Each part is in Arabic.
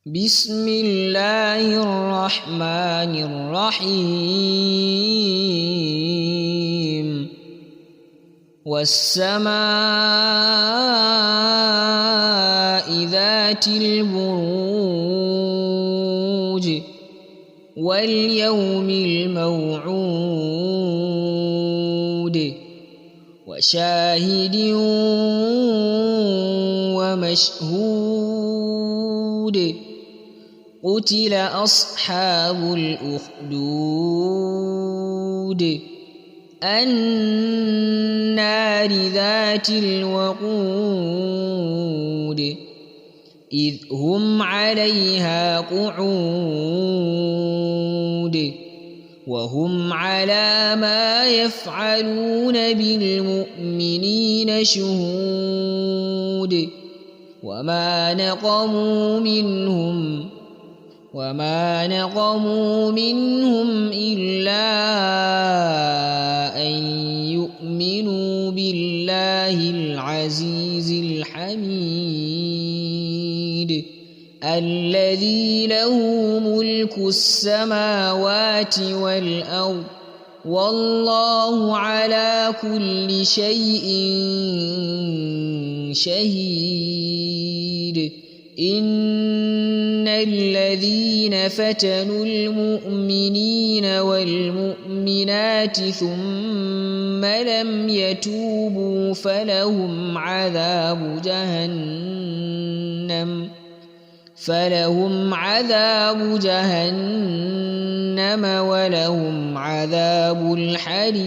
بسم الله الرحمن الرحيم والسماء ذات البروج واليوم الموعود وشاهد ومشهود قتل أصحاب الأخدود النار ذات الوقود إذ هم عليها قعود وهم على ما يفعلون بالمؤمنين شهود وما نقموا منهم إلا أن يؤمنوا بالله العزيز الحميد الذي له ملك السماوات والأرض والله على كل شيء شهيد إن الذين فتنوا المؤمنين والمؤمنات ثم لم يتوبوا فلهم عذاب جهنم ولهم عذاب الحريق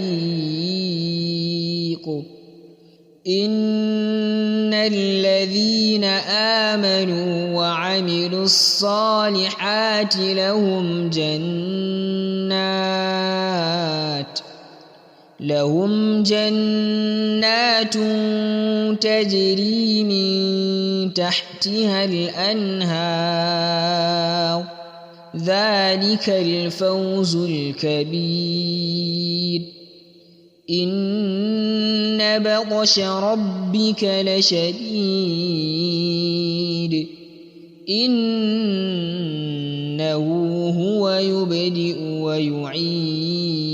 إن الذين آمنوا وعملوا الصالحات لهم جنات تجري من تحتها الأنهار ذلك الفوز الكبير إن بطش ربك لشديد إنه هو يبدئ ويعيد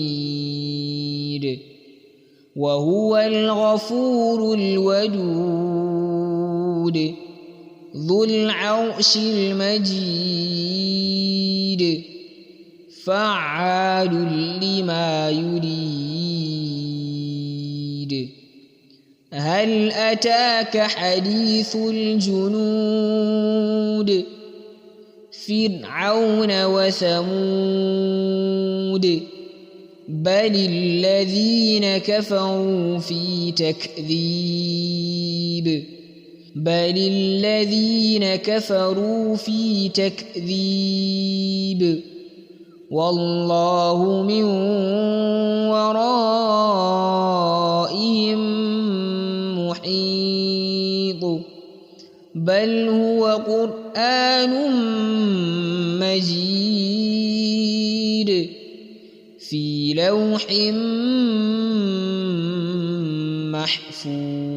وهو الغفور الودود ذو العرش المجيد فعال لما يريد هل أتاك حديث الجنود فرعون وثمود بل الذين كفروا في تكذيب والله من ورائهم محيط بل هو قرآن مجيد في لوح محفوظ.